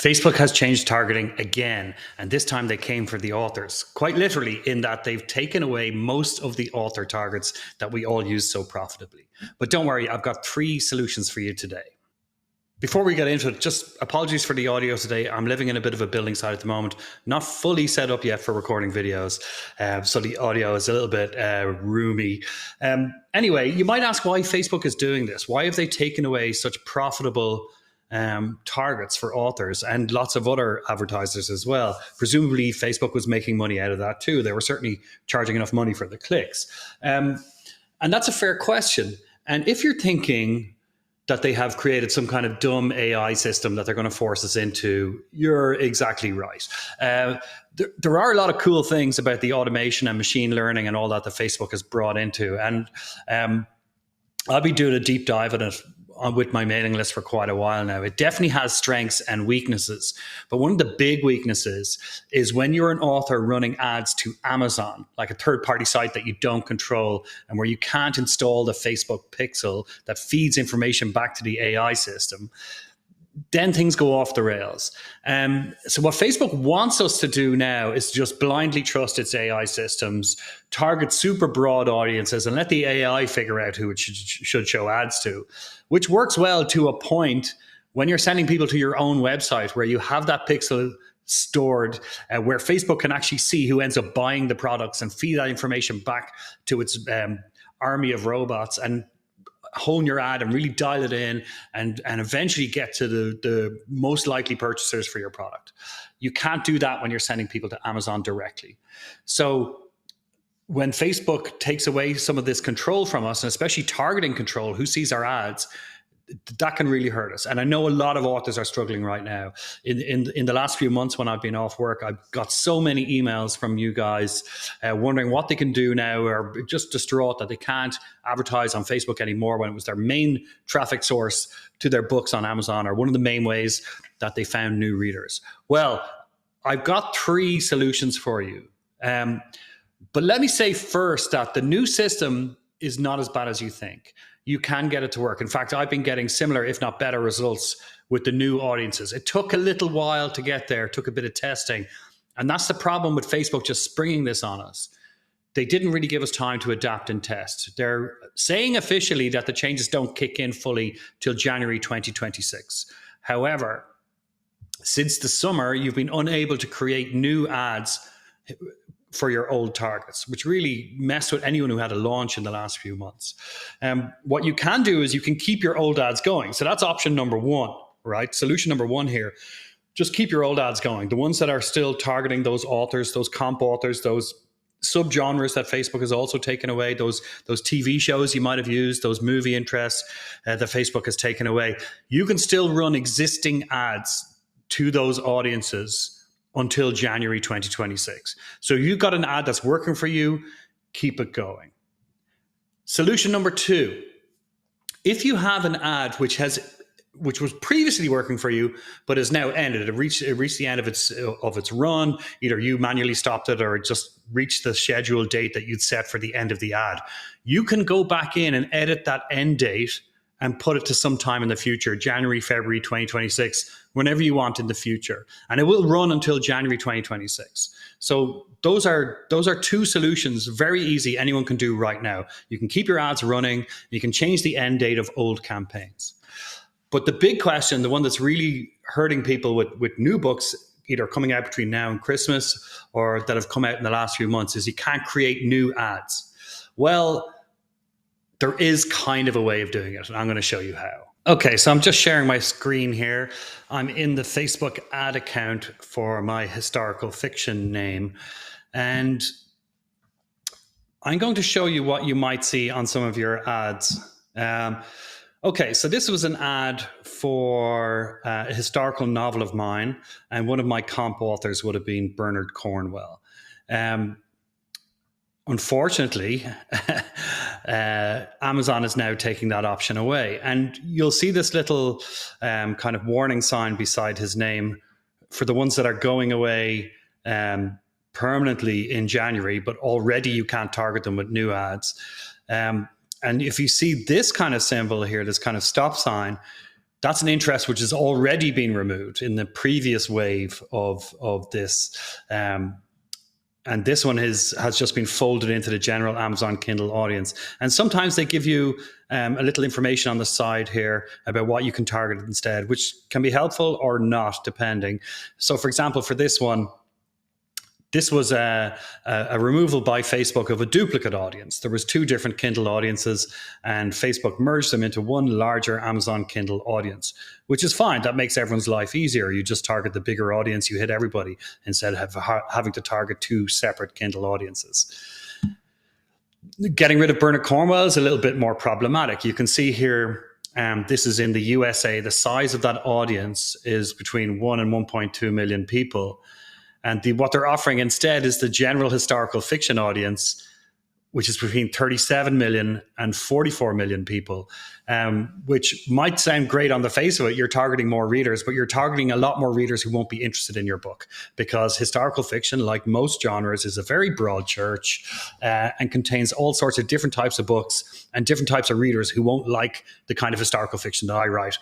Facebook has changed targeting again, and this time they came for the authors, quite literally, in that they've taken away most of the author targets that we all use so profitably. But don't worry, I've got 3 solutions for you today. Before we get into it, just apologies for the audio today. I'm living in a bit of a building site at the moment, not fully set up yet for recording videos, so the audio is a little bit roomy. Anyway, you might ask why Facebook is doing this. Why have they taken away such profitable targets for authors and lots of other advertisers as well? Presumably, Facebook was making money out of that too. They were certainly charging enough money for the clicks. And that's a fair question. And if you're thinking that they have created some kind of dumb AI system that they're going to force us into, you're exactly right. There are a lot of cool things about the automation and machine learning and all that Facebook has brought into. And I'll be doing a deep dive on it with my mailing list for quite a while now. It definitely has strengths and weaknesses. But one of the big weaknesses is when you're an author running ads to Amazon, like a third-party site that you don't control and where you can't install the Facebook pixel that feeds information back to the AI system, then things go off the rails. So what Facebook wants us to do now is just blindly trust its AI systems, target super broad audiences, and let the AI figure out who it should show ads to, which works well to a point when you're sending people to your own website where you have that pixel stored, where Facebook can actually see who ends up buying the products and feed that information back to its army of robots and hone your ad and really dial it in and eventually get to the most likely purchasers for your product. You can't do that when you're sending people to Amazon directly. So when Facebook takes away some of this control from us, and especially targeting control, who sees our ads, that can really hurt us. And I know a lot of authors are struggling right now. In the last few months when I've been off work, I've got so many emails from you guys wondering what they can do now, or just distraught that they can't advertise on Facebook anymore when it was their main traffic source to their books on Amazon, or one of the main ways that they found new readers. Well, I've got 3 solutions for you. But let me say first that the new system is not as bad as you think. You can get it to work. In fact, I've been getting similar, if not better, results with the new audiences. It took a little while to get there, took a bit of testing. And that's the problem with Facebook just springing this on us. They didn't really give us time to adapt and test. They're saying officially that the changes don't kick in fully till January 2026. However, since the summer, you've been unable to create new ads for your old targets, which really messed with anyone who had a launch in the last few months. What you can do is you can keep your old ads going. So that's option number 1, right? Solution number 1 here. Just keep your old ads going. The ones that are still targeting those authors, those comp authors, those subgenres that Facebook has also taken away, those TV shows you might have used, those movie interests that Facebook has taken away. You can still run existing ads to those audiences until January 2026. So you've got an ad that's working for you, keep it going. Solution number 2, if you have an ad which was previously working for you, but has now ended, it reached the end of its run, either you manually stopped it or it just reached the scheduled date that you'd set for the end of the ad, you can go back in and edit that end date and put it to some time in the future, January, February 2026, whenever you want in the future. And it will run until January 2026. So those are 2 solutions, very easy, anyone can do right now. You can keep your ads running, you can change the end date of old campaigns. But the big question, the one that's really hurting people with new books, either coming out between now and Christmas or that have come out in the last few months, is you can't create new ads. Well, there is kind of a way of doing it, and I'm going to show you how. Okay, so I'm just sharing my screen here. I'm in the Facebook ad account for my historical fiction name, and I'm going to show you what you might see on some of your ads. Okay, so this was an ad for a historical novel of mine, and one of my comp authors would have been Bernard Cornwell. Unfortunately, Amazon is now taking that option away. And you'll see this little kind of warning sign beside his name for the ones that are going away permanently in January, but already you can't target them with new ads. And if you see this kind of symbol here, this kind of stop sign, That's an interest which has already been removed in the previous wave of this. And this one has just been folded into the general Amazon Kindle audience. And sometimes they give you a little information on the side here about what you can target instead, which can be helpful or not, depending. So, for example, for this one, this was a removal by Facebook of a duplicate audience. There was two different Kindle audiences, and Facebook merged them into one larger Amazon Kindle audience, which is fine. That makes everyone's life easier. You just target the bigger audience, you hit everybody, instead of having to target two separate Kindle audiences. Getting rid of Bernard Cornwell is a little bit more problematic. You can see here, this is in the USA. The size of that audience is between 1 and 1.2 million people. And what they're offering instead is the general historical fiction audience, which is between 37 million and 44 million people, which might sound great on the face of it. You're targeting more readers, but you're targeting a lot more readers who won't be interested in your book, because historical fiction, like most genres, is a very broad church and contains all sorts of different types of books and different types of readers who won't like the kind of historical fiction that I write.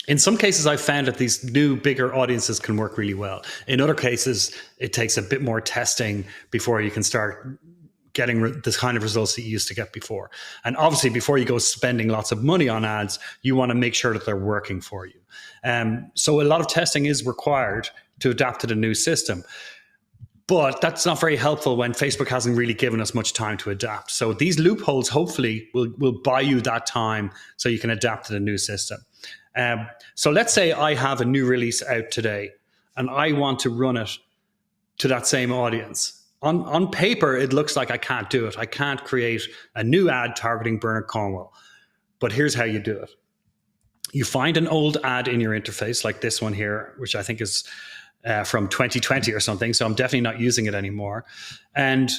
In some cases, I've found that these new, bigger audiences can work really well. In other cases, it takes a bit more testing before you can start getting the kind of results that you used to get before. And obviously, before you go spending lots of money on ads, you want to make sure that they're working for you. So a lot of testing is required to adapt to the new system. But that's not very helpful when Facebook hasn't really given us much time to adapt. So these loopholes hopefully will buy you that time so you can adapt to the new system. So let's say I have a new release out today and I want to run it to that same audience. On paper, it looks like I can't do it. I can't create a new ad targeting Bernard Cornwell. But here's how you do it. You find an old ad in your interface, like this one here, which I think is from 2020 or something. So I'm definitely not using it anymore. And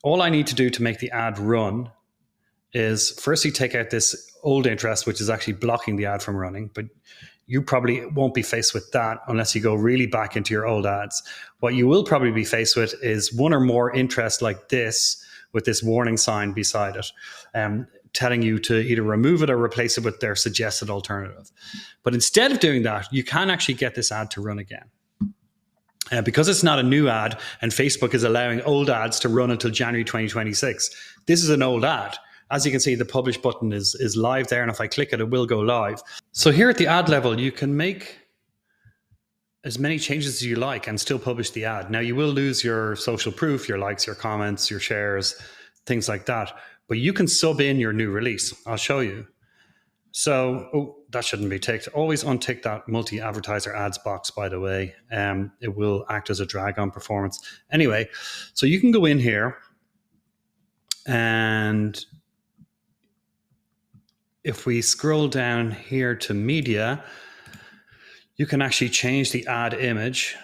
all I need to do to make the ad run is firstly take out this old interest, which is actually blocking the ad from running. But you probably won't be faced with that unless you go really back into your old ads. What you will probably be faced with is one or more interests like this, with this warning sign beside it, telling you to either remove it or replace it with their suggested alternative. But instead of doing that, you can actually get this ad to run again. Because it's not a new ad and Facebook is allowing old ads to run until January 2026, this is an old ad. As you can see, the publish button is live there, and if I click it, it will go live. So here at the ad level, you can make as many changes as you like and still publish the ad. Now, you will lose your social proof, your likes, your comments, your shares, things like that. But you can sub in your new release. I'll show you. So, that shouldn't be ticked. Always untick that multi-advertiser ads box, by the way. It will act as a drag on performance. Anyway, so you can go in here, and if we scroll down here to media, you can actually change the ad image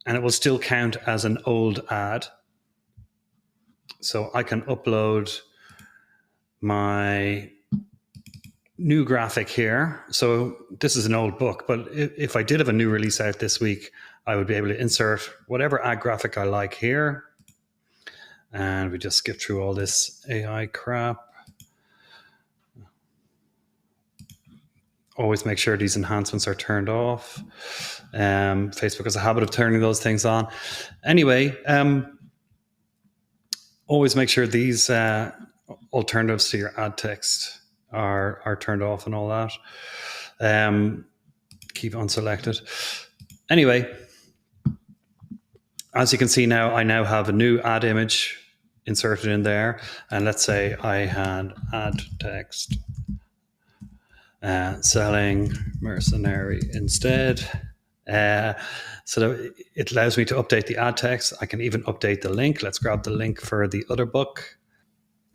and it will still count as an old ad. So I can upload my new graphic here. So this is an old book, but if I did have a new release out this week, I would be able to insert whatever ad graphic I like here. And we just skip through all this AI crap. Always make sure these enhancements are turned off. Facebook has a habit of turning those things on. Anyway, always make sure these alternatives to your ad text are turned off and all that. Keep unselected. Anyway, as you can see now, I now have a new ad image inserted in there. And let's say I had ad text. Selling mercenary instead. So that it allows me to update the ad text. I can even update the link. Let's grab the link for the other book.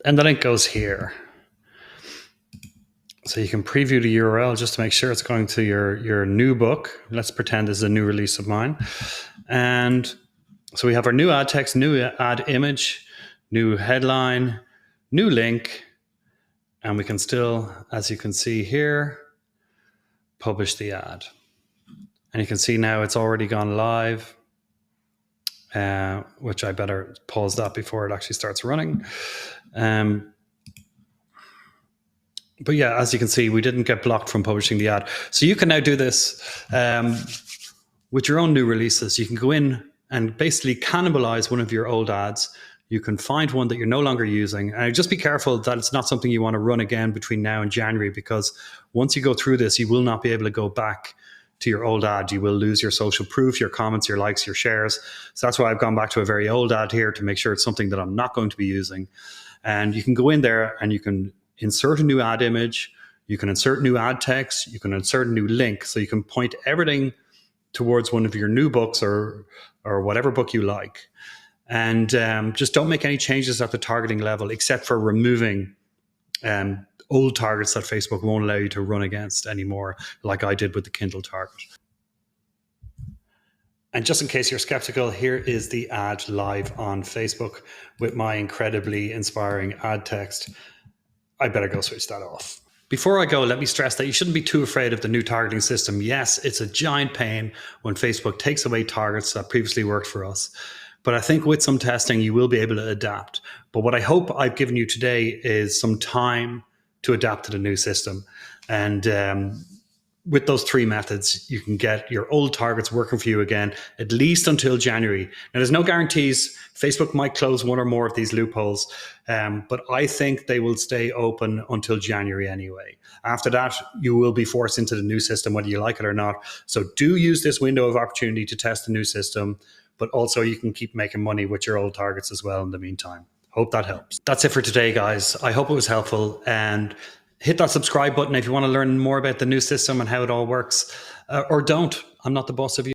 And the link goes here. So you can preview the URL just to make sure it's going to your new book. Let's pretend this is a new release of mine. And so we have our new ad text, new ad image, new headline, new link. And we can still, as you can see here, publish the ad. And you can see now it's already gone live, which I better pause that before it actually starts running. But yeah, as you can see, we didn't get blocked from publishing the ad. So you can now do this with your own new releases. You can go in and basically cannibalize one of your old ads. You can find one that you're no longer using. And just be careful that it's not something you want to run again between now and January, because once you go through this, you will not be able to go back to your old ad. You will lose your social proof, your comments, your likes, your shares. So that's why I've gone back to a very old ad here to make sure it's something that I'm not going to be using. And you can go in there and you can insert a new ad image. You can insert new ad text. You can insert a new link. So you can point everything towards one of your new books or whatever book you like. And just don't make any changes at the targeting level, except for removing old targets that Facebook won't allow you to run against anymore, like I did with the Kindle target. And just in case you're skeptical, here is the ad live on Facebook with my incredibly inspiring ad text. I better go switch that off. Before I go, let me stress that you shouldn't be too afraid of the new targeting system. Yes, it's a giant pain when Facebook takes away targets that previously worked for us. But I think with some testing, you will be able to adapt. But what I hope I've given you today is some time to adapt to the new system. And with those three methods, you can get your old targets working for you again, at least until January. Now, there's no guarantees. Facebook might close one or more of these loopholes, but I think they will stay open until January anyway. After that, you will be forced into the new system, whether you like it or not. So do use this window of opportunity to test the new system, but also you can keep making money with your old targets as well in the meantime. Hope that helps. That's it for today, guys. I hope it was helpful, and hit that subscribe button if you want to learn more about the new system and how it all works, or don't. I'm not the boss of you.